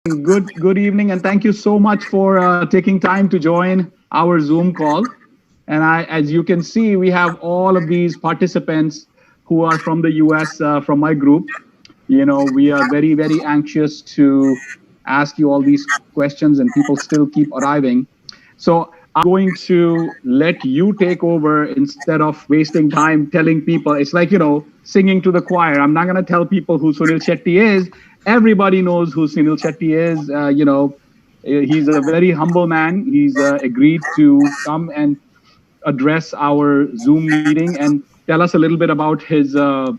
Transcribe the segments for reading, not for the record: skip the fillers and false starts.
Good evening, and thank you so much for taking time to join our Zoom call. And as you can see, we have all of these participants who are from the US, from my group. We are very anxious to ask you all these questions, and people still keep arriving. So I'm going to let you take over instead of wasting time telling people. It's like, singing to the choir. I'm not going to tell people who Sunil Shetty is. Everybody knows who Sunil Shetty is. He's a very humble man. He's agreed to come and address our Zoom meeting and tell us a little bit about his the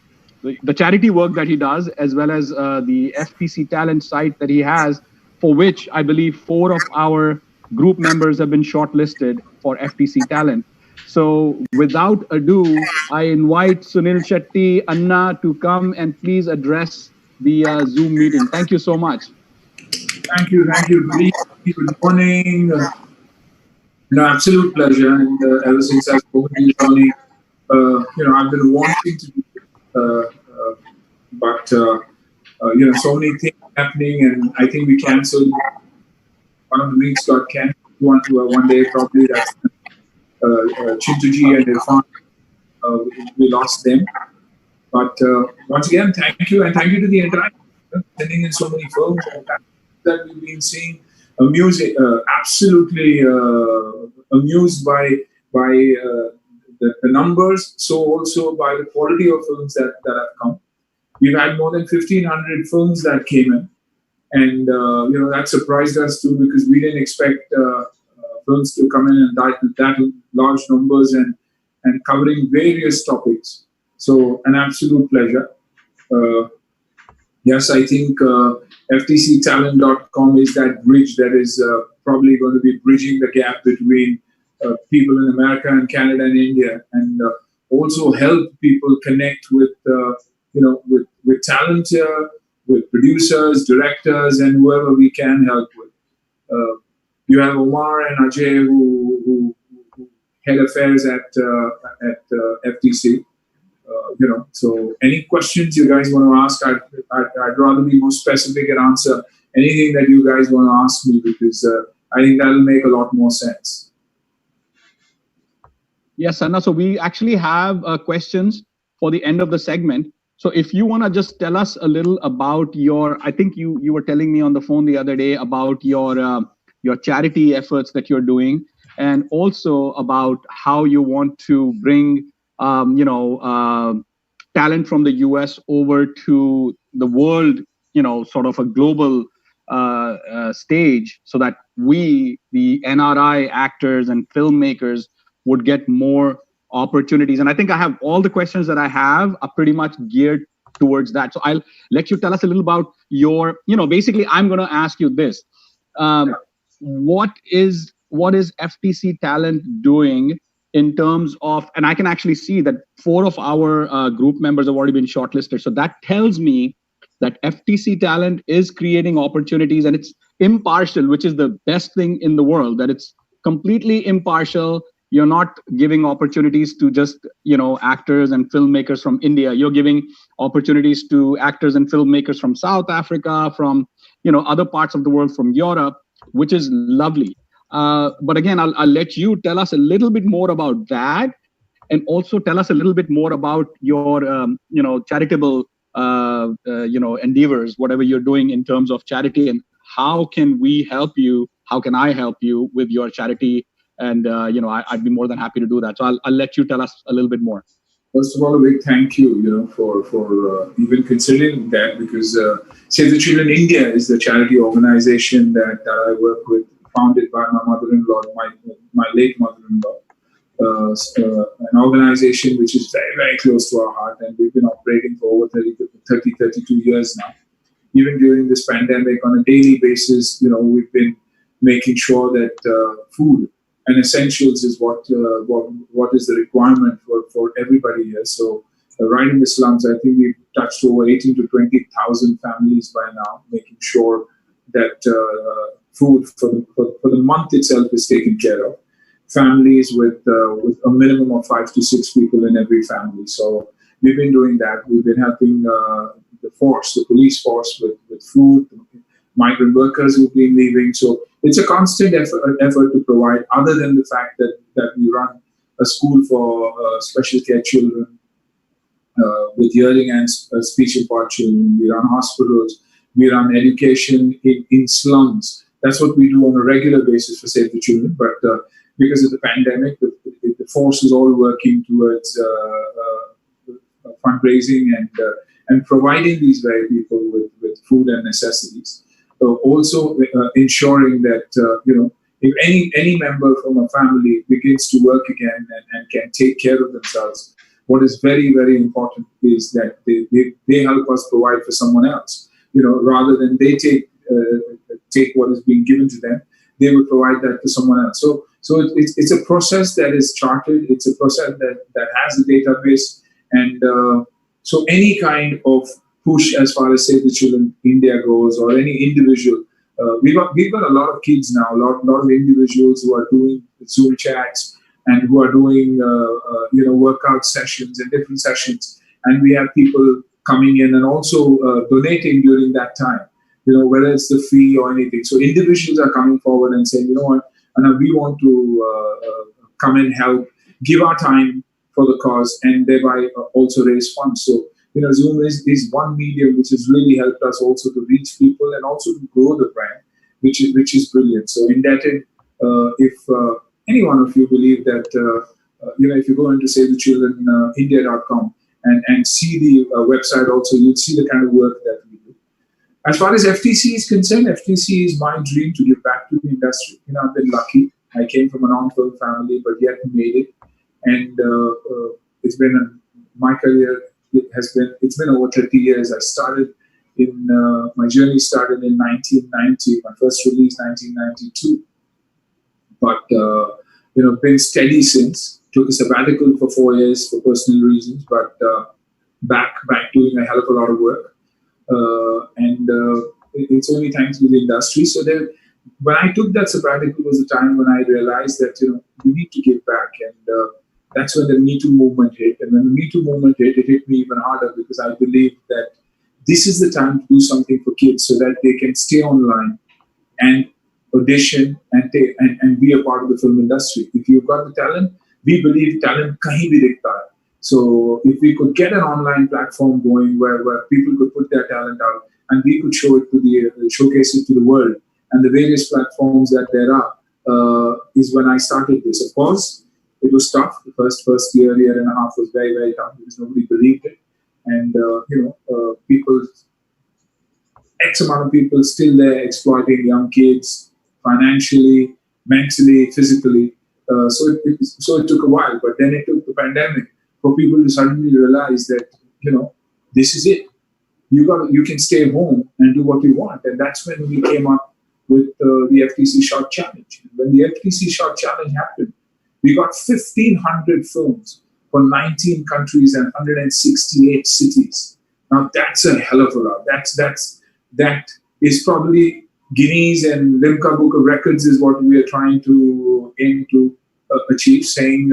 charity work that he does, as well as the FTC talent site that he has, for which I believe 4 of our group members have been shortlisted for FTC talent. So without ado, I invite Sunil Shetty Anna to come and please address the Zoom meeting. Thank you so much. Thank you. Good morning. Absolute pleasure. And ever since I spoke to you, Tony, I've been wanting to do it, but so many things happening, and I think we cancelled. One of the meets got cancelled one day, probably. That's Chintuji and Irfan. We lost them. But once again, thank you, and thank you to the entire sending in so many films that we've been seeing. Absolutely amused by the numbers, so also by the quality of films that have come. We've had more than 1,500 films that came in, and that surprised us too, because we didn't expect films to come in and that large numbers and covering various topics. So an absolute pleasure. Yes, I think ftctalent.com is that bridge that is probably going to be bridging the gap between people in America and Canada and India, and also help people connect with talent, with producers, directors, and whoever we can help with. You have Omar and Ajay who head affairs at FTC. So any questions you guys want to ask, I'd rather be more specific and answer anything that you guys want to ask me, because I think that'll make a lot more sense. Yes, Anna. So we actually have questions for the end of the segment. So if you want to just tell us a little about I think you were telling me on the phone the other day about your charity efforts that you're doing, and also about how you want to bring talent from the US over to the world, sort of a global stage, so that we, the NRI actors and filmmakers, would get more opportunities. And I think I have all the questions that I have are pretty much geared towards that. So I'll let you tell us a little about your, basically I'm going to ask you this. What is FTC Talent doing in terms of, and I can actually see that 4 of our group members have already been shortlisted. So that tells me that FTC Talent is creating opportunities, and it's impartial, which is the best thing in the world, that it's completely impartial. You're not giving opportunities to just, actors and filmmakers from India. You're giving opportunities to actors and filmmakers from South Africa, from, other parts of the world, from Europe, which is lovely. But again, I'll let you tell us a little bit more about that, and also tell us a little bit more about your, charitable, endeavors, whatever you're doing in terms of charity, and how can we help you? How can I help you with your charity? And, I'd be more than happy to do that. So I'll let you tell us a little bit more. First of all, a big thank you, for even considering that, because Save the Children India is the charity organization that I work with, founded by my mother-in-law, my late mother-in-law. An organization which is very close to our heart, and we've been operating for over 32 years now. Even during this pandemic, on a daily basis, we've been making sure that food and essentials is what is the requirement for everybody here. So right in the slums, I think we've touched over 18 to 20,000 families by now, making sure that food for the month itself is taken care of. Families with a minimum of 5 to 6 people in every family. So we've been doing that. We've been helping the police force with food, migrant workers who've been leaving. So it's a constant effort to provide, other than the fact that we run a school for special care children with hearing and speech impaired children. We run hospitals. We run education in slums. That's what we do on a regular basis for Save the Children. But because of the pandemic, the force is all working towards fundraising and providing these very people with food and necessities. Also ensuring that if any member from a family begins to work again and can take care of themselves, what is very, very important is that they help us provide for someone else. Rather than they take what is being given to them, they will provide that to someone else. So it's a process that is charted. It's a process that has a database, and so any kind of push as far as Save the Children India goes, or any individual, we've got a lot of kids now, a lot of individuals who are doing Zoom chats and who are doing workout sessions and different sessions, and we have people coming in and also donating during that time, whether it's the fee or anything. So individuals are coming forward and saying, what, and we want to come and help, give our time for the cause, and thereby also raise funds. So, Zoom is one medium which has really helped us also to reach people and also to grow the brand, which is brilliant. So indebted, if any one of you believe that, if you go into SaveTheChildrenIndia.com and see the website also, you'll see the kind of work that we do. As far as FTC is concerned, FTC is my dream to give back to the industry. I've been lucky. I came from a non-film family, but yet made it. And it's been my career. It's been over 30 years. I started my journey started in 1990. My first release 1992. But been steady since. Took a sabbatical for 4 years for personal reasons, but back doing a hell of a lot of work. And it's only thanks to the industry. So when I took that sabbatical was the time when I realized that we need to give back, and that's when the Me Too movement hit. And when the Me Too movement hit, it hit me even harder, because I believe that this is the time to do something for kids so that they can stay online and audition and be a part of the film industry. If you've got the talent, we believe talent kahin bhi dikhta hai. So if we could get an online platform going where people could put their talent out and we could showcase it to the world, and the various platforms that there are, is when I started this. Of course, it was tough. The first year and a half was very, very tough because nobody believed it. And, people, X amount of people still there exploiting young kids financially, mentally, physically. So it took a while, but then it took the pandemic for people to suddenly realize that, this is it. You can stay home and do what you want. And that's when we came up with the FTC Short Challenge. When the FTC Short Challenge happened, we got 1,500 films from 19 countries and 168 cities. Now that's a hell of a lot. That is probably Guinness and Limca Book of Records is what we are trying to aim to achieve. Saying,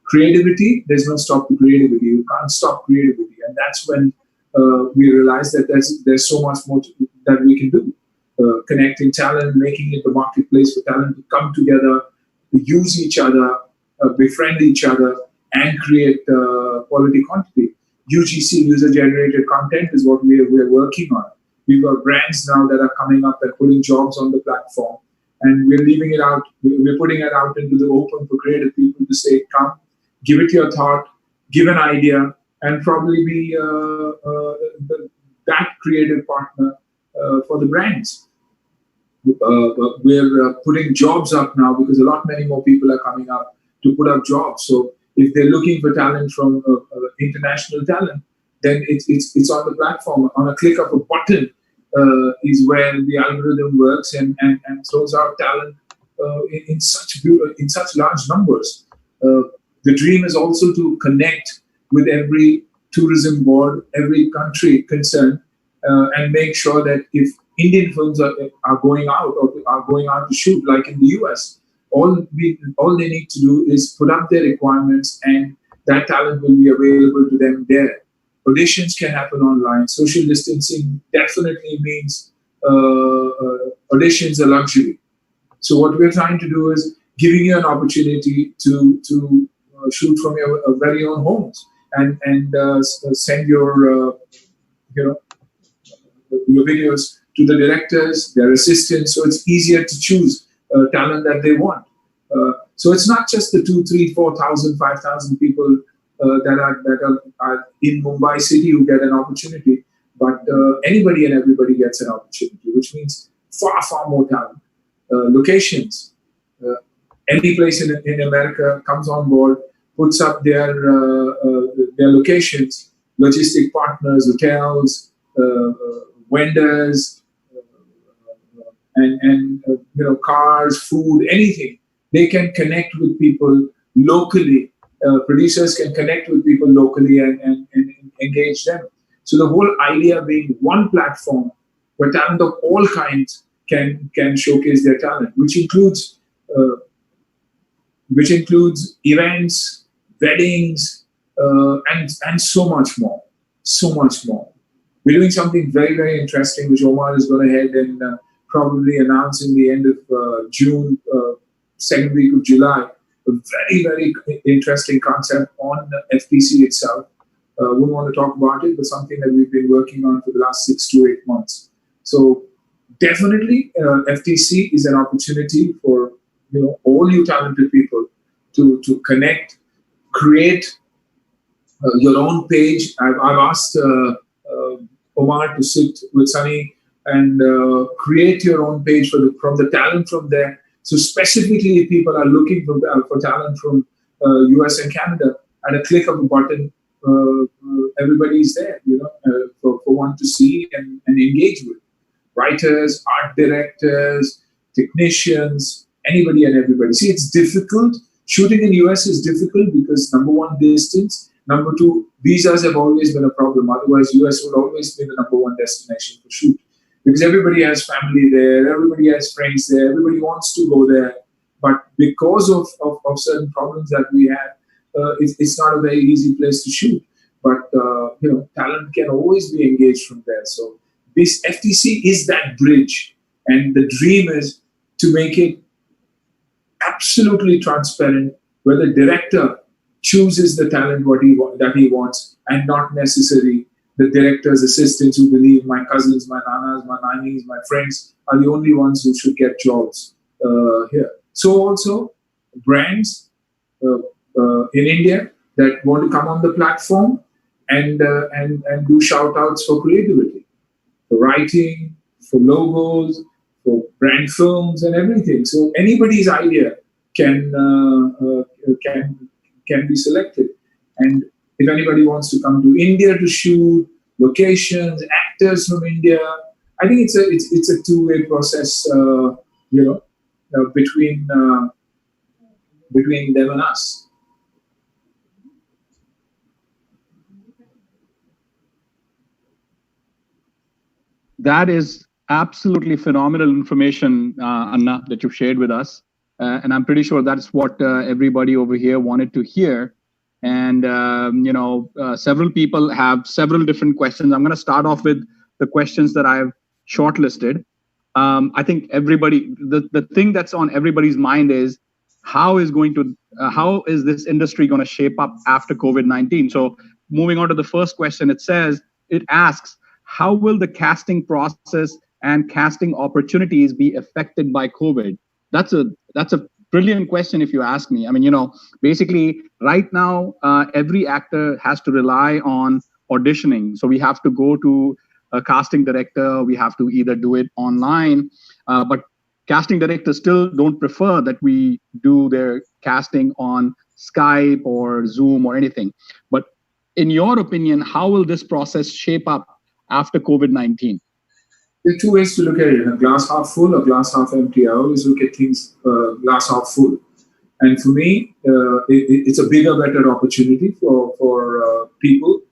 creativity. There's no stop to creativity. You can't stop creativity, and that's when we realize that there's so much more that we can do. Connecting talent, making it the marketplace for talent to come together, use each other, befriend each other, and create quality quantity. UGC, user-generated content, is what we're working on. We've got brands now that are coming up and putting jobs on the platform, and we're leaving it out. We're putting it out into the open for creative people to say, come, give it your thought, give an idea, and probably be that creative partner for the brands. We're putting jobs up now because many more people are coming up to put up jobs. So if they're looking for talent from international talent, then it's on the platform. On a click of a button is where the algorithm works and throws out talent in such large numbers. The dream is also to connect with every tourism board, every country concerned, and make sure that if Indian films are going out or are going out to shoot, like in the US, all they need to do is put up their requirements, and that talent will be available to them there. Auditions can happen online. Social distancing definitely means auditions a luxury. So what we're trying to do is giving you an opportunity to shoot from your very own homes and send you know your videos to the directors, their assistants, so it's easier to choose talent that they want. So it's not just the 2, 3, 4,000, 5,000 people that are in Mumbai city who get an opportunity, but anybody and everybody gets an opportunity, which means far more talent. Locations. Any place in America comes on board, puts up their locations, logistic partners, hotels, vendors, and cars, food, anything. They can connect with people locally. Producers can connect with people locally and engage them. So the whole idea being one platform where talent of all kinds can showcase their talent, which includes events, weddings, and so much more, so much more. We're doing something very interesting, which Omar is going to head and probably announce in the end of June, second week of July. A very interesting concept on the FTC itself. Wouldn't want to talk about it, but something that we've been working on for the last 6 to 8 months. So definitely, FTC is an opportunity for all you talented people to connect, create your own page. I've asked Omar to sit with Sunny and create your own page from the talent from there. So specifically, if people are looking for talent from US and Canada, at a click of a button, everybody is there, for one to see and engage with. Writers, art directors, technicians, anybody and everybody. See, it's difficult. Shooting in US is difficult because number one, distance. Number two, visas have always been a problem. Otherwise, US would always be the number one destination for shoot. Because everybody has family there, everybody has friends there, everybody wants to go there. But because of certain problems that we have, it's not a very easy place to shoot. But talent can always be engaged from there. So this FTC is that bridge, and the dream is to make it absolutely transparent, where the director chooses the talent that he wants, and not necessarily the director's assistants who believe my cousins, my nanas, my nannies, my friends are the only ones who should get jobs here. So also brands in India that want to come on the platform and do shout outs for creativity, for writing, for logos, for brand films and everything. So anybody's idea can be selected. And if anybody wants to come to India to shoot, locations, actors from India, I think it's a two-way process, between them and us. That is absolutely phenomenal information, Anna, that you've shared with us. And I'm pretty sure that's what everybody over here wanted to hear. And, several people have several different questions. I'm going to start off with the questions that I've shortlisted. I think everybody, the thing that's on everybody's mind is how is this industry going to shape up after COVID-19? So moving on to the first question, it asks, how will the casting process and casting opportunities be affected by COVID? That's a brilliant question, if you ask me. I mean, basically right now, every actor has to rely on auditioning. So we have to go to a casting director. We have to either do it online, but casting directors still don't prefer that we do their casting on Skype or Zoom or anything. But in your opinion, how will this process shape up after COVID-19? There are two ways to look at it: a glass half full or glass half empty. I always look at things glass half full. And for me, it's a bigger, better opportunity for people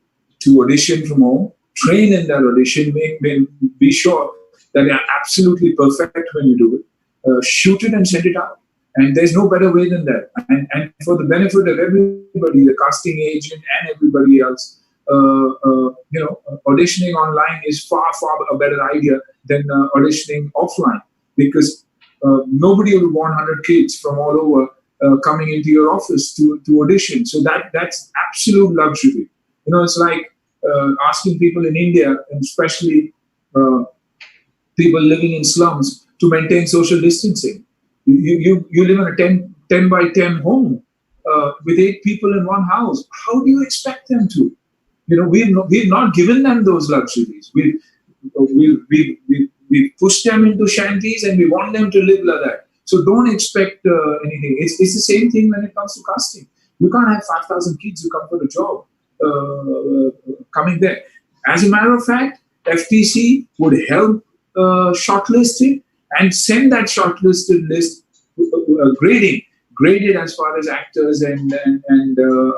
to audition from home, train in that audition, be sure that they are absolutely perfect when you do it, shoot it and send it out. And there's no better way than that. And for the benefit of everybody, the casting agent and everybody else, auditioning online is far a better idea than auditioning offline, because nobody will want 100 kids from all over coming into your office to audition. So that's absolute luxury. It's like asking people in India, and especially people living in slums, to maintain social distancing. You live in a 10 by 10 home with 8 people in one house. How do you expect them to? We've not given them those luxuries. We push them into shanties, and we want them to live like that. So don't expect anything. It's the same thing when it comes to casting. You can't have 5,000 kids who come for a job coming there. As a matter of fact, FTC would help shortlisting and send that shortlisted list graded as far as actors and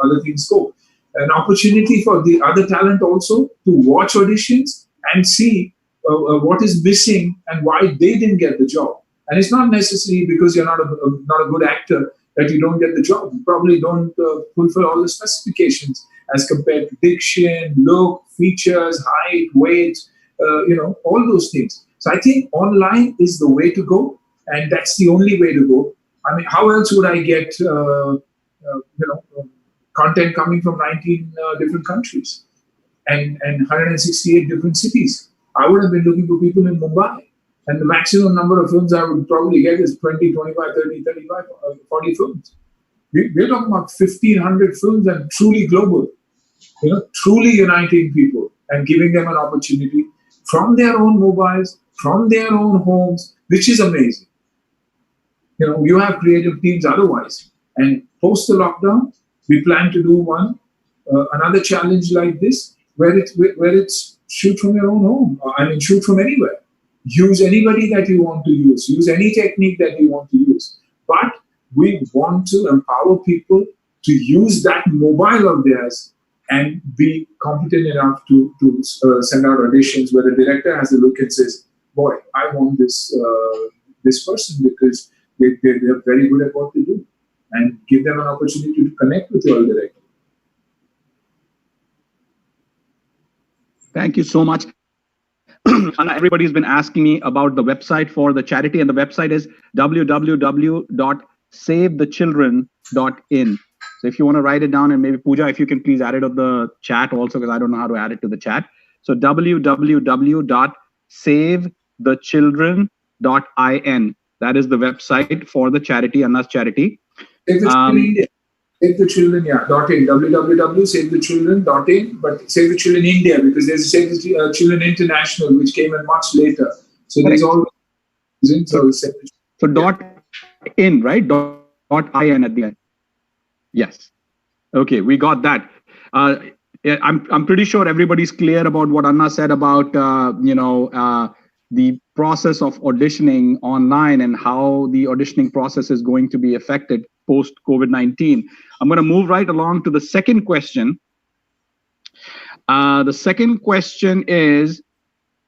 other things go. An opportunity for the other talent also to watch auditions and see what is missing and why they didn't get the job. And it's not necessarily because you're not a good actor that you don't get the job. You probably don't fulfill all the specifications as compared to diction, look, features, height, weight, all those things. So I think online is the way to go, and that's the only way to go. I mean, how else would I get content coming from 19 different countries and 168 different cities? I would have been looking for people in Mumbai, and the maximum number of films I would probably get is 20, 25, 30, 35, 40 films. We're talking about 1,500 films and truly global, truly uniting people and giving them an opportunity from their own mobiles, from their own homes, which is amazing. You have creative teams otherwise. And post the lockdown, we plan to do another challenge like this, where it's shoot from your own home. I mean, shoot from anywhere. Use anybody that you want to use. Use any technique that you want to use. But we want to empower people to use that mobile of theirs and be competent enough to send out auditions where the director has a look and says, boy, I want this person because they're very good at what they do, and give them an opportunity to connect with your director. Thank you so much. Everybody's been asking me about the website for the charity, and the website is www.savethechildren.in. So if you want to write it down, and maybe Pooja, if you can please add it on the chat also, because I don't know how to add it to the chat. So www.savethechildren.in. That is the website for the charity, Anna's charity. Save the Children, yeah, .in, www.savethechildren.in, but Save the Children India, because there's a Save the Children International, which came in much later. So there's all. So .in, right? .in at the end. Yes. Okay, we got that. I'm pretty sure everybody's clear about what Anna said about the process of auditioning online and how the auditioning process is going to be affected post COVID-19. I'm going to move right along to the second question. The second question is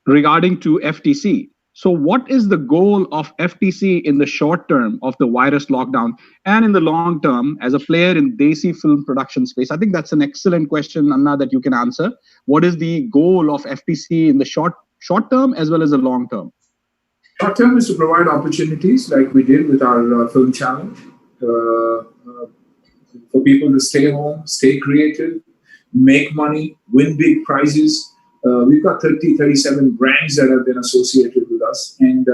regarding to FTC. So what is the goal of FTC in the short term of the virus lockdown, and in the long term as a player in Desi film production space? I think that's an excellent question, Anna, that you can answer. What is the goal of FTC in the short term as well as the long term? Short term is to provide opportunities like we did with our film challenge for people to stay home, stay creative, make money, win big prizes. We've got 37 brands that have been associated with us, and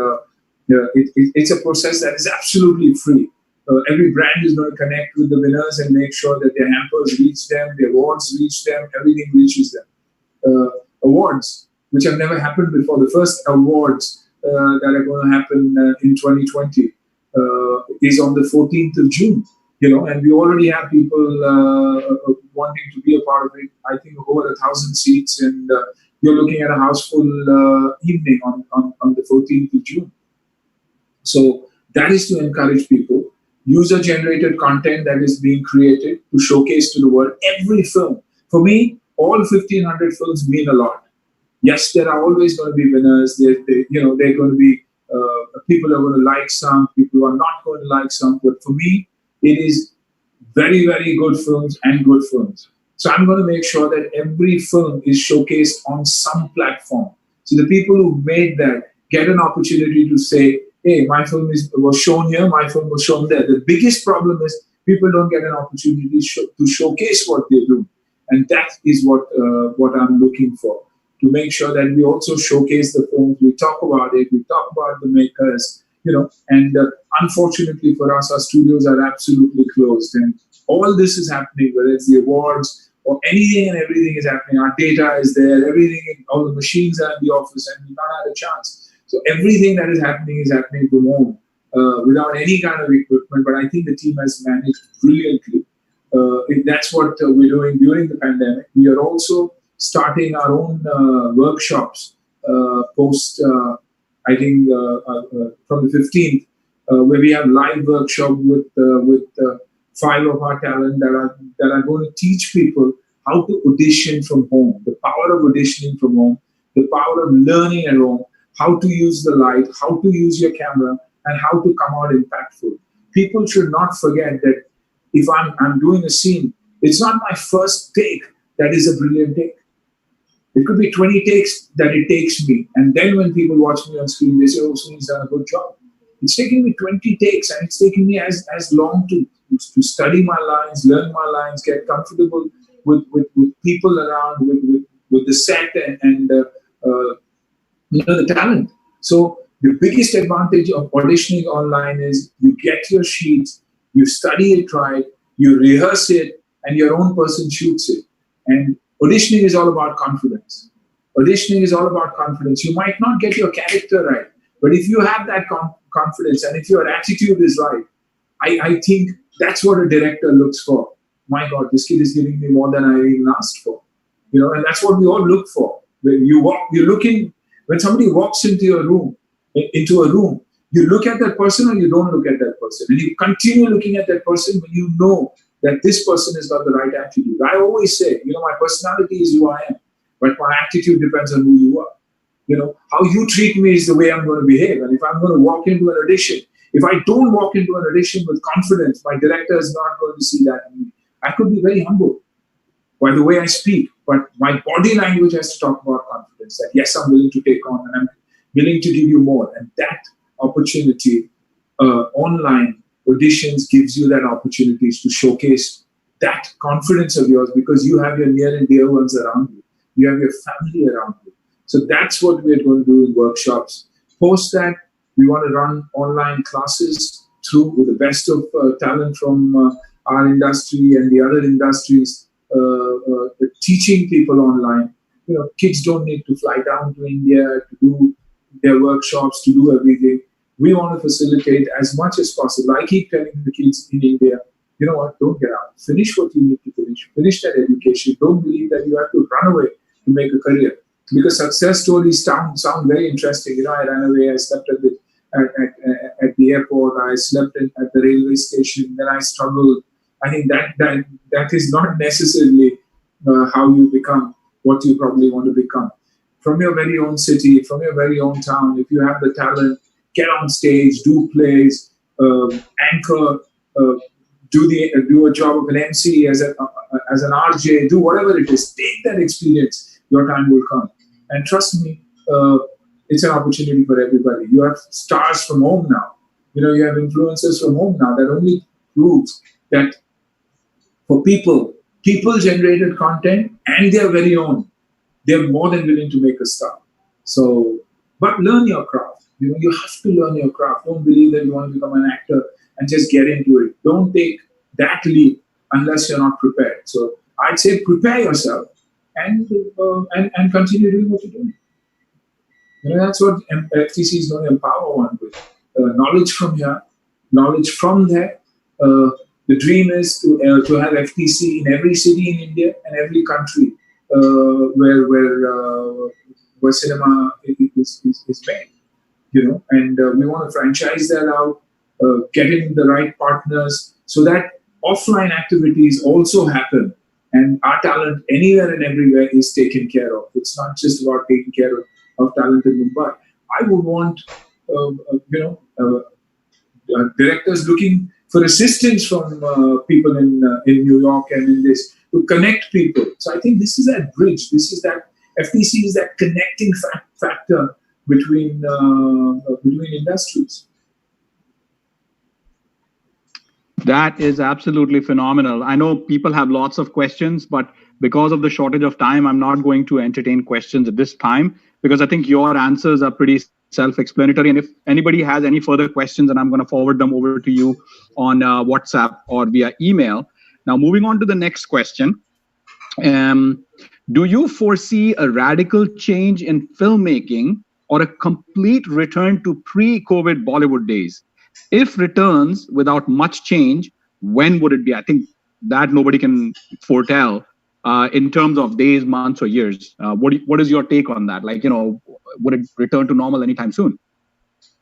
it's a process that is absolutely free. Every brand is going to connect with the winners and make sure that their hampers reach them, their awards reach them, everything reaches them. Awards, which have never happened before. The first awards that are going to happen in 2020 is on the 14th of June. And we already have people wanting to be a part of it. I think over 1,000 seats, and you're looking at a houseful evening on the 14th of June. So that is to encourage people. User-generated content that is being created to showcase to the world every film. For me, all 1,500 films mean a lot. Yes, there are always going to be winners. They're going to be people are going to like some, people are not going to like some. But for me, it is very, very good films and good films. So I'm going to make sure that every film is showcased on some platform. So the people who made that get an opportunity to say, hey, my film was shown here, my film was shown there. The biggest problem is people don't get an opportunity to showcase what they do. And that is what I'm looking for, to make sure that we also showcase the films, we talk about it, we talk about the makers, and unfortunately for us, our studios are absolutely closed. And all this is happening, whether it's the awards or anything and everything is happening. Our data is there, everything, all the machines are in the office, and we've not had a chance. So everything that is happening from home without any kind of equipment. But I think the team has managed brilliantly. That's what we're doing during the pandemic. We are also starting our own workshops post, I think, from the 15th, where we have live workshop with 5 of our talent that are going to teach people how to audition from home, the power of auditioning from home, the power of learning at home, how to use the light, how to use your camera, and how to come out impactful. People should not forget that if I'm doing a scene, it's not my first take that is a brilliant take. It could be 20 takes that it takes me. And then when people watch me on screen, they say, oh, Sunil's done a good job. It's taking me 20 takes, and it's taking me as long to study my lines, learn my lines, get comfortable with people around, with the set and the talent. So the biggest advantage of auditioning online is you get your sheets, you study it right, you rehearse it, and your own person shoots it. And auditioning is all about confidence. Auditioning is all about confidence. You might not get your character right, but if you have that confidence and if your attitude is right, I think that's what a director looks for. My God, this kid is giving me more than I even asked for. And that's what we all look for. When when somebody walks into a room, you look at that person or you don't look at that person. And you continue looking at that person when you know that this person has got the right attitude. I always say, my personality is who I am, but my attitude depends on who you are. How you treat me is the way I'm going to behave. And if I'm going to walk into an audition, if I don't walk into an audition with confidence, my director is not going to see that in me. I could be very humble by the way I speak, but my body language has to talk about confidence, that yes, I'm willing to take on and I'm willing to give you more. And that opportunity, online auditions gives you that opportunity to showcase that confidence of yours, because you have your near and dear ones around you. You have your family around you. So that's what we're going to do in workshops. Post that, we want to run online classes through with the best of talent from our industry and the other industries, teaching people online. Kids don't need to fly down to India to do their workshops, to do everything. We want to facilitate as much as possible. I keep telling the kids in India, you know what, don't get out. Finish what you need to finish. Finish that education. Don't believe that you have to run away to make a career. Because success stories sound very interesting. I ran away, I slept at the airport, I slept at the railway station, then I struggled. I think that is not necessarily how you become what you probably want to become. From your very own city, from your very own town, if you have the talent, get on stage, do plays, anchor, do a job of an MC as an RJ, do whatever it is. Take that experience. Your time will come. And trust me, it's an opportunity for everybody. You have stars from home now. You have influencers from home now. That only proves that for people-generated content and their very own, they're more than willing to make a star. So, but learn your craft. You have to learn your craft. Don't believe that you want to become an actor and just get into it. Don't take that leap unless you're not prepared. So I'd say prepare yourself and continue doing what you're doing. That's what FTC is going to empower one with. Knowledge from here, knowledge from there. The dream is to have FTC in every city in India and every country where cinema is made. And we want to franchise that out, get in the right partners so that offline activities also happen, and our talent anywhere and everywhere is taken care of. It's not just about taking care of talent in Mumbai. I would want directors looking for assistance from people in New York and in this to connect people. So I think this is that bridge. This is that FTC is that connecting factor between industries. That is absolutely phenomenal. I know people have lots of questions, but because of the shortage of time, I'm not going to entertain questions at this time because I think your answers are pretty self-explanatory. And if anybody has any further questions, and I'm going to forward them over to you on WhatsApp or via email. Now, moving on to the next question. Um, do you foresee a radical change in filmmaking or a complete return to pre-COVID Bollywood days? If returns without much change, when would it be? I think that nobody can foretell in terms of days, months, or years. What is your take on that? Like, would it return to normal anytime soon?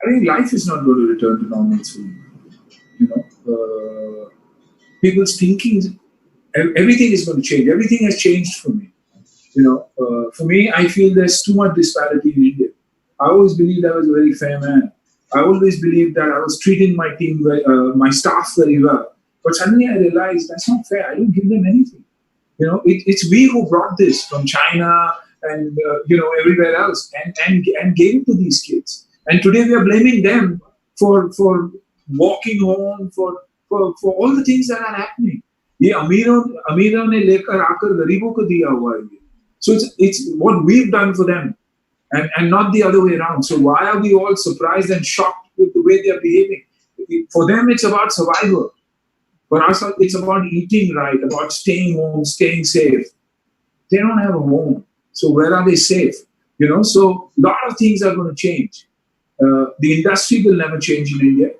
I think life is not going to return to normal soon. You know, people's thinking, everything is going to change. Everything has changed for me. For me, I feel there's too much disparity in India. I always believed I was a very fair man. I always believed that I was treating my team, my staff very well. But suddenly I realized that's not fair. I don't give them anything. It's we who brought this from China and everywhere else and gave it to these kids. And today we are blaming them for walking home, for all the things that are happening. ये अमीरों ने लेकर आकर गरीबों को दिया हुआ है. So it's what we've done for them, and not the other way around. So why are we all surprised and shocked with the way they are behaving? For them, it's about survival. For us, it's about eating right, about staying home, staying safe. They don't have a home, so where are they safe? So a lot of things are going to change. The industry will never change in India.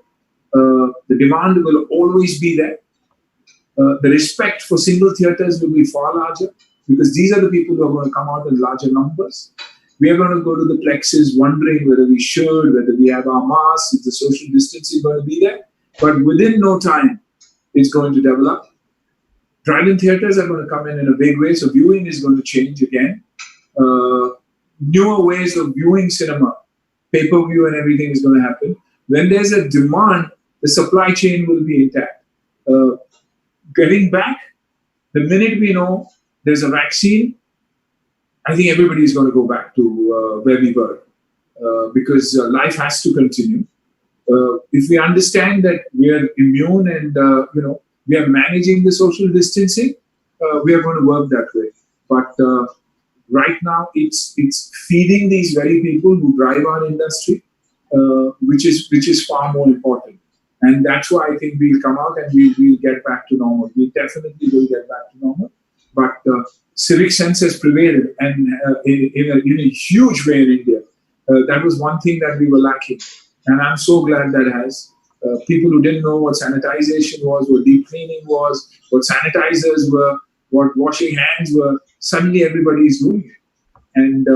The demand will always be there. The respect for single theatres will be far larger because these are the people who are going to come out in larger numbers. We are going to go to the plexes wondering whether we should, whether we have our masks, is the social distancing going to be there. But within no time, it's going to develop. Drive-in theatres are going to come in a big way, so viewing is going to change again. Newer ways of viewing cinema, pay-per-view and everything is going to happen. When there's a demand, the supply chain will be intact. Getting back, the minute we know there's a vaccine, I think everybody is going to go back to where we were because life has to continue. If we understand that we are immune and we are managing the social distancing, we are going to work that way. But right now, it's feeding these very people who drive our industry, which is far more important. And that's why I think we'll come out and we'll get back to normal. We definitely will get back to normal. But civic sense has prevailed, and in a huge way in India. That was one thing that we were lacking. And I'm so glad that has. People who didn't know what sanitization was, what deep cleaning was, what sanitizers were, what washing hands were, suddenly everybody is doing it. And,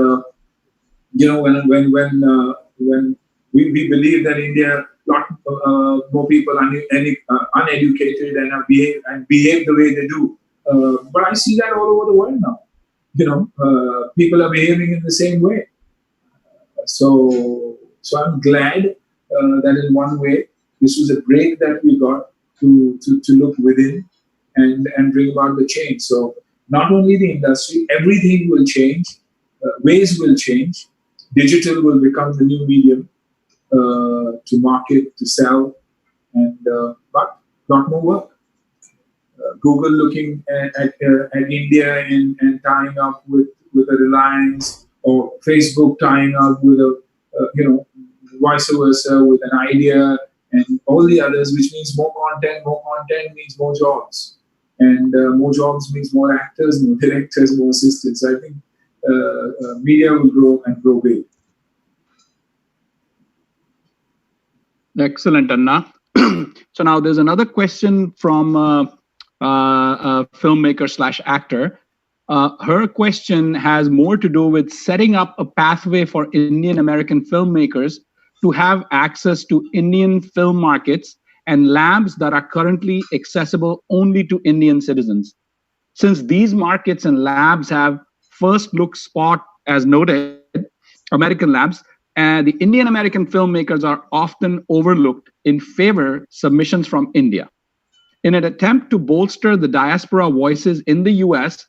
when we believe that India, a lot more people are uneducated and behave the way they do. But I see that all over the world now. People are behaving in the same way. So I'm glad that in one way, this was a break that we got to look within and bring about the change. So not only the industry, everything will change. Ways will change. Digital will become the new medium to market, to sell, and but a lot more work. Google looking at India and tying up with a Reliance, or Facebook tying up with a vice versa with an idea, and all the others, which means more content. More content means more jobs, and more jobs means more actors, more directors, more assistants. I think media will grow and grow big. Excellent, Anna. So now there's another question from a filmmaker / actor. Her question has more to do with setting up a pathway for Indian American filmmakers to have access to Indian film markets and labs that are currently accessible only to Indian citizens. Since these markets and labs have first look spot, as noted, American labs, and the Indian American filmmakers are often overlooked in favor submissions from India. In an attempt to bolster the diaspora voices in the US,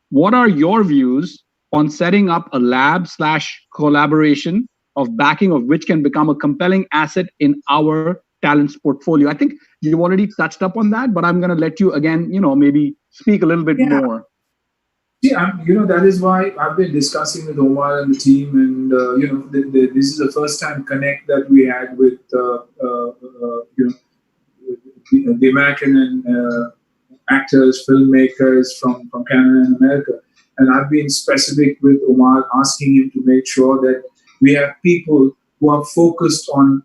what are your views on setting up a lab / collaboration of backing of which can become a compelling asset in our talents portfolio. I think you've already touched up on that, but I'm going to let you again, maybe speak a little bit Yeah. more. Yeah, that is why I've been discussing with Omar and the team, and this is the first time connect that we had with the American and actors, filmmakers from Canada and America. And I've been specific with Omar, asking him to make sure that we have people who are focused on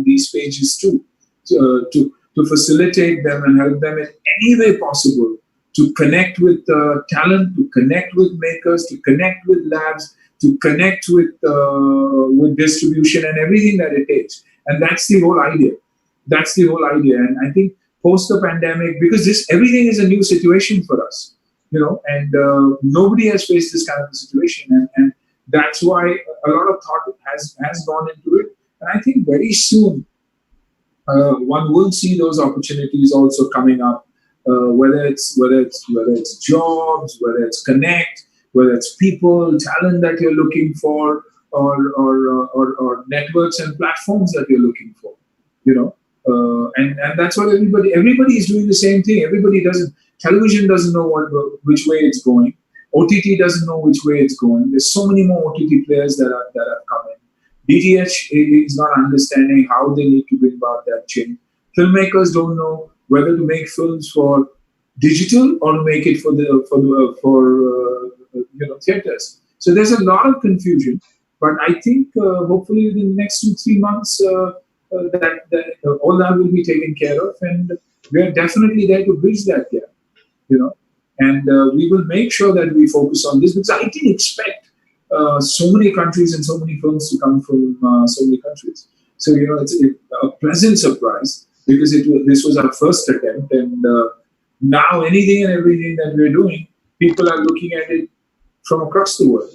these pages too, to facilitate them and help them in any way possible to connect with talent, to connect with makers, to connect with labs, to connect with distribution and everything that it takes. And that's the whole idea. That's the whole idea. And I think post the pandemic, because everything is a new situation for us, and nobody has faced this kind of a situation. And that's why a lot of thought has gone into it. And I think very soon, one will see those opportunities also coming up, whether it's jobs, whether it's connect, whether it's people, talent that you're looking for, or networks and platforms that you're looking for, and that's what everybody is doing the same thing. Television doesn't know which way it's going. OTT doesn't know which way it's going. There's so many more OTT players that have come in. DTH is not understanding how they need to bring about that change. Filmmakers don't know whether to make films for digital or to make it for theaters. So there's a lot of confusion. But I think hopefully within the next 2-3 months, that all that will be taken care of, and we are definitely there to bridge that gap. And we will make sure that we focus on this, because I didn't expect so many countries and so many films to come from so many countries. So it's a pleasant surprise, because this was our first attempt, and now anything and everything that we're doing, people are looking at it from across the world.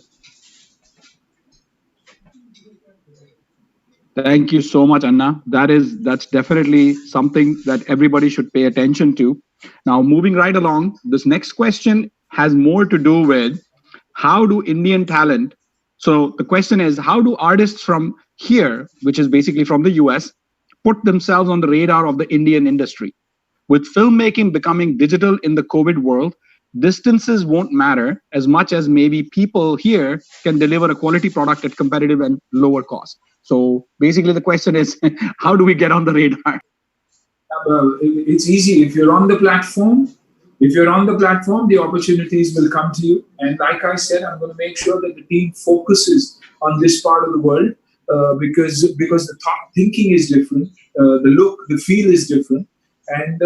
Thank you so much, Anna. That's definitely something that everybody should pay attention to. Now, moving right along, this next question has more to do with how do Indian talent. So the question is, how do artists from here, which is basically from the US, put themselves on the radar of the Indian industry? With filmmaking becoming digital in the COVID world, distances won't matter as much as maybe people here can deliver a quality product at competitive and lower cost. So basically the question is, how do we get on the radar? It's easy. If you're on the platform, the opportunities will come to you. And like I said, I'm going to make sure that the team focuses on this part of the world, because the thinking is different, the look, the feel is different, and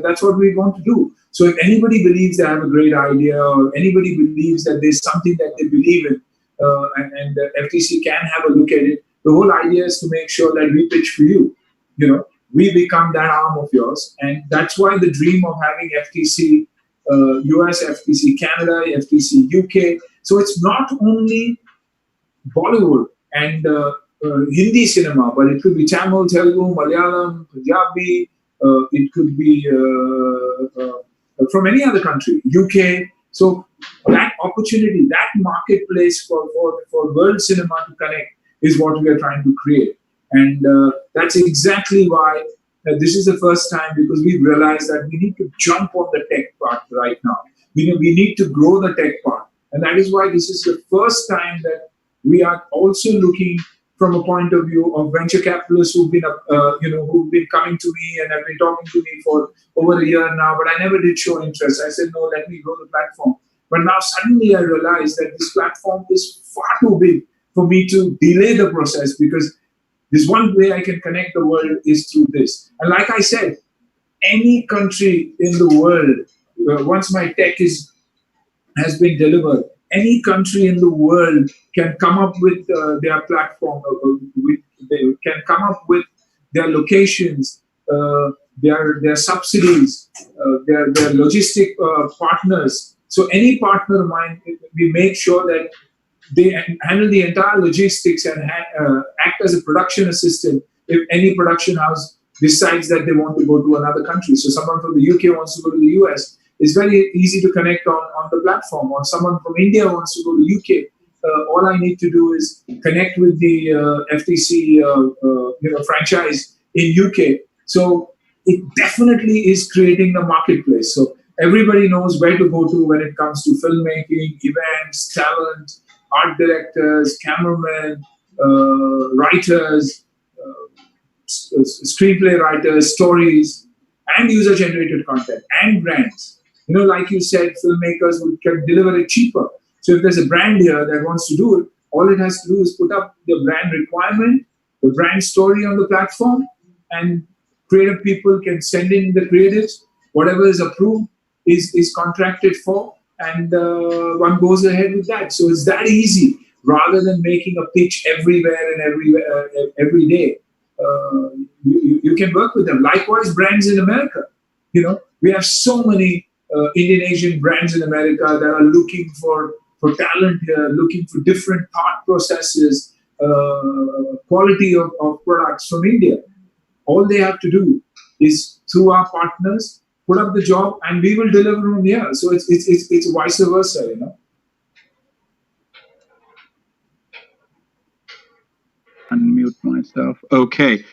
that's what we want to do. So if anybody believes they have a great idea, or anybody believes that there's something that they believe in, and FTC can have a look at it, the whole idea is to make sure that we pitch for you. We become that arm of yours. And that's why the dream of having FTC US, FTC Canada, FTC UK. So it's not only Bollywood and Hindi cinema, but it could be Tamil, Telugu, Malayalam, Punjabi. It could be from any other country, UK. So that opportunity, that marketplace for world cinema to connect is what we are trying to create. And that's exactly why this is the first time, because we've realized that we need to jump on the tech part right now. We need to grow the tech part. And that is why this is the first time that we are also looking from a point of view of venture capitalists who've been coming to me and have been talking to me for over a year now, but I never did show interest. I said, no, let me grow the platform. But now suddenly I realized that this platform is far too big for me to delay the process, because this one way I can connect the world is through this. And like I said, any country in the world, once my tech has been delivered, any country in the world can come up with their platform, they can come up with their locations, their subsidies, their logistic partners. So any partner of mine, we make sure that they handle the entire logistics and act as a production assistant if any production house decides that they want to go to another country. So someone from the UK wants to go to the US. It's very easy to connect on the platform. Or someone from India wants to go to UK. all I need to do is connect with the FTC, franchise in UK. So it definitely is creating the marketplace. So everybody knows where to go to when it comes to filmmaking, events, talent, art directors, cameramen, writers, screenplay writers, stories, and user-generated content, and brands. Like you said, filmmakers can deliver it cheaper. So if there's a brand here that wants to do it, all it has to do is put up the brand requirement, the brand story on the platform, and creative people can send in the creatives. Whatever is approved is contracted for, and one goes ahead with that. So it's that easy, rather than making a pitch everywhere and every day. You can work with them. Likewise, brands in America. We have so many Indian Asian brands in America that are looking for talent here, looking for different thought processes, quality of products from India. All they have to do is, through our partners, put up the job, and we will deliver from here. So it's vice versa. Unmute myself. Okay.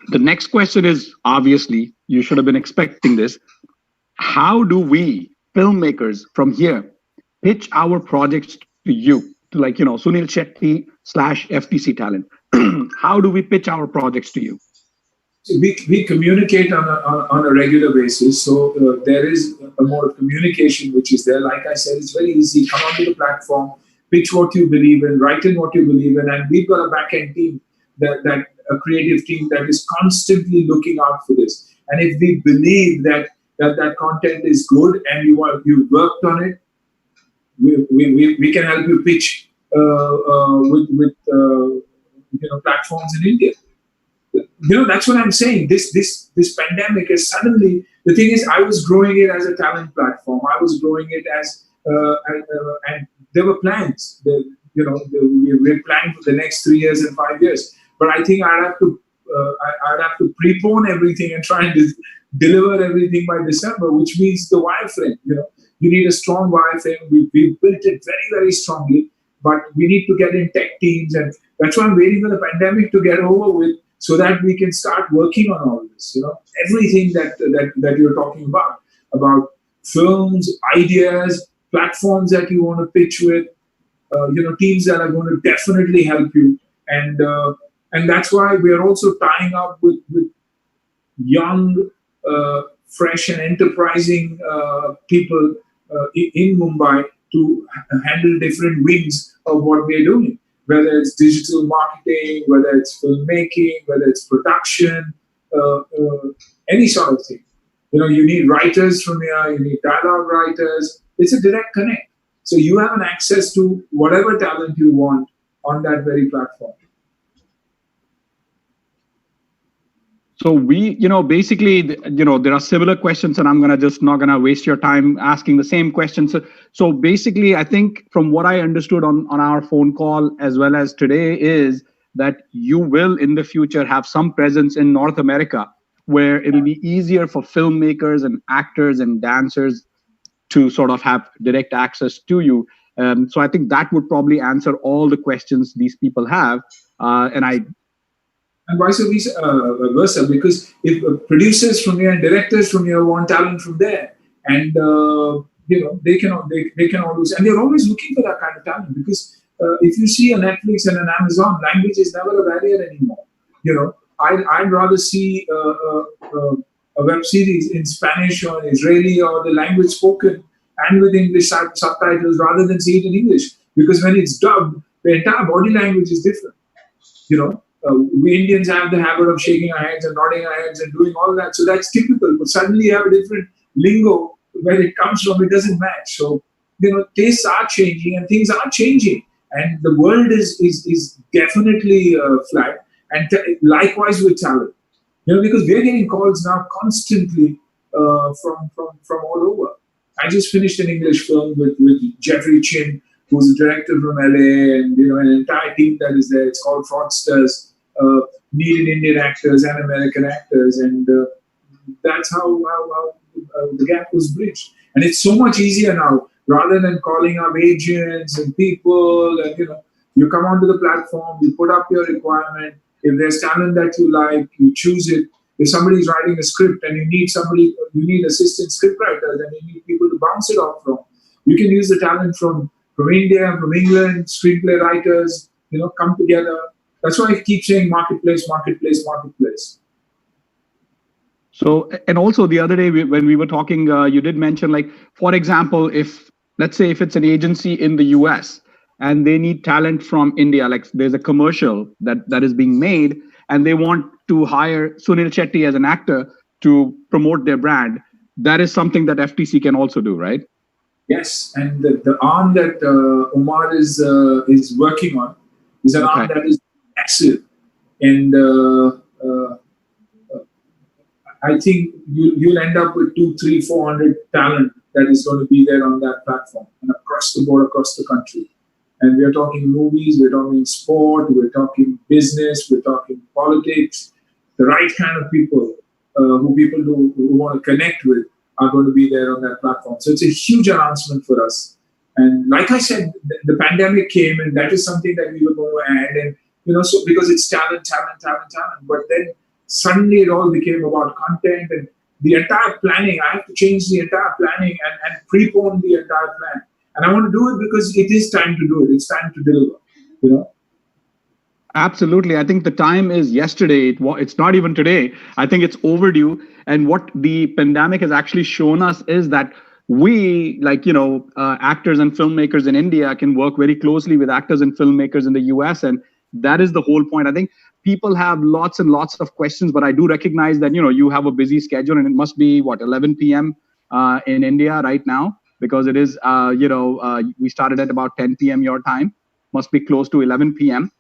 The next question is, obviously, you should have been expecting this. How do we filmmakers from here pitch our projects to you, to Sunil Shetty / FTC talent? How do we pitch our projects to you? We communicate on a regular basis. So there is a more communication which is there. Like I said, it's very easy. Come onto the platform, pitch what you believe in, write in what you believe in, and we've got a back-end team, that a creative team that is constantly looking out for this. And if we believe that content is good and you've worked on it, we can help you pitch with platforms in India. That's what I'm saying. This pandemic is suddenly, the thing is, I was growing it as a talent platform. I was growing it as and there were plans. We were planning for the next 3 years and 5 years. But I think I'd have to prepone everything and try and deliver everything by December, which means the wireframe. You need a strong wireframe. We've built it very, very strongly, but we need to get in tech teams, and that's why I'm waiting for the pandemic to get over with, so that we can start working on all this. Everything that you're talking about films, ideas, platforms that you want to pitch with, teams that are going to definitely help you, and that's why we are also tying up with young, fresh and enterprising people in Mumbai to handle different wings of what we are doing, whether it's digital marketing, whether it's filmmaking, whether it's production, any sort of thing. You need writers from here, you need dialogue writers. It's a direct connect. So you have an access to whatever talent you want on that very platform. So we, basically, there are similar questions, and I'm not gonna waste your time asking the same questions. So basically, I think from what I understood on our phone call as well as today is that you will in the future have some presence in North America, where it'll be easier for filmmakers and actors and dancers to sort of have direct access to you. So I think that would probably answer all the questions these people have. And vice versa, because if producers from here and directors from here want talent from there, and they can always, and they're always looking for that kind of talent, because if you see a Netflix and an Amazon, language is never a barrier anymore. I'd rather see a web series in Spanish or Israeli or the language spoken and with English subtitles rather than see it in English, because when it's dubbed, the entire body language is different. We Indians have the habit of shaking our heads and nodding our heads and doing all that. So that's typical. But suddenly you have a different lingo where it comes from, it doesn't match. So, tastes are changing and things are changing. And the world is definitely flat. And likewise with talent. Because we're getting calls now constantly from all over. I just finished an English film with Jeffrey Chin, who's a director from LA, and an entire team that is there. It's called Fraudsters. Needed Indian actors and American actors, and that's how the gap was bridged. And it's so much easier now rather than calling up agents and people, and you come onto the platform, you put up your requirement. If there's talent that you like, you choose it. If somebody's writing a script and you need assistant scriptwriters, and you need people to bounce it off from, you can use the talent from India, from England, screenplay writers, come together. That's why I keep saying marketplace, marketplace, marketplace. So, and also the other day when we were talking, you did mention, like, for example, let's say if it's an agency in the US and they need talent from India, like there's a commercial that is being made and they want to hire Sunil Shetty as an actor to promote their brand, that is something that FTC can also do, right? Yes, and the arm that Omar is working on is an arm that is massive, and I think you'll end up with 200, 300, 400 talent that is going to be there on that platform and across the board, across the country. And we're talking movies, we're talking sport, we're talking business, we're talking politics. The right kind of people who want to connect with are going to be there on that platform. So it's a huge announcement for us. And like I said, the pandemic came, and that is something that we were going to add. And so because it's talent. But then suddenly it all became about content, and the entire planning. I have to change the entire planning and prepone the entire plan. And I want to do it because it is time to do it. It's time to deliver. Absolutely. I think the time is yesterday. It's not even today. I think it's overdue. And what the pandemic has actually shown us is that we, actors and filmmakers in India can work very closely with actors and filmmakers in the US. And that is the whole point. I think people have lots and lots of questions, but I do recognize that, you have a busy schedule, and it must be 11 p.m. In India right now, because it is, we started at about 10 p.m. your time, must be close to 11 p.m.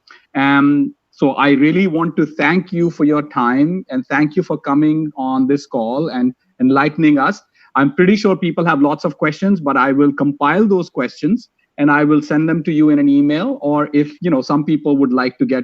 So I really want to thank you for your time, and thank you for coming on this call and enlightening us. I'm pretty sure people have lots of questions, but I will compile those questions and I will send them to you in an email. Or if, some people would like to get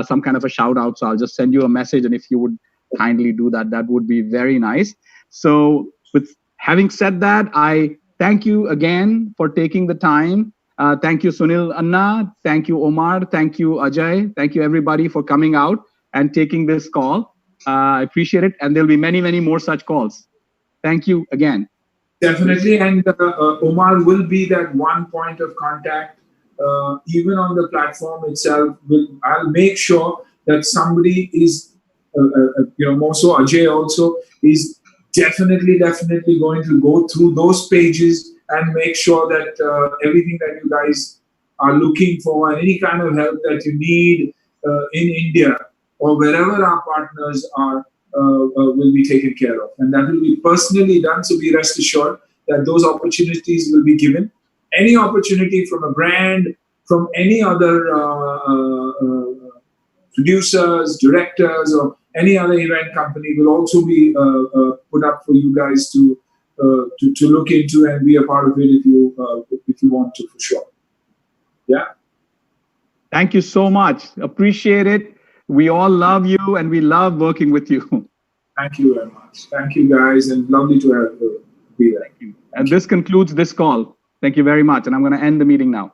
some kind of a shout out, so I'll just send you a message. And if you would kindly do that, that would be very nice. So with having said that, I thank you again for taking the time. Thank you, Sunil Anna. Thank you, Omar. Thank you, Ajay. Thank you, everybody, for coming out and taking this call. I appreciate it. And there'll be many, many more such calls. Thank you again. Definitely. And Omar will be that one point of contact, even on the platform itself. I'll make sure that somebody is, more so Ajay also, is definitely going to go through those pages and make sure that everything that you guys are looking for and any kind of help that you need in India or wherever our partners are will be taken care of. And that will be personally done. So be rest assured that those opportunities will be given. Any opportunity from a brand, from any other producers, directors, or any other event company will also be put up for you guys to look into and be a part of it if you want to, for sure. Yeah. Thank you so much. Appreciate it. We all love you and we love working with you. Thank you very much. Thank you, guys, and lovely to have be there. Thank you. And this concludes this call. Thank you very much. And I'm going to end the meeting now.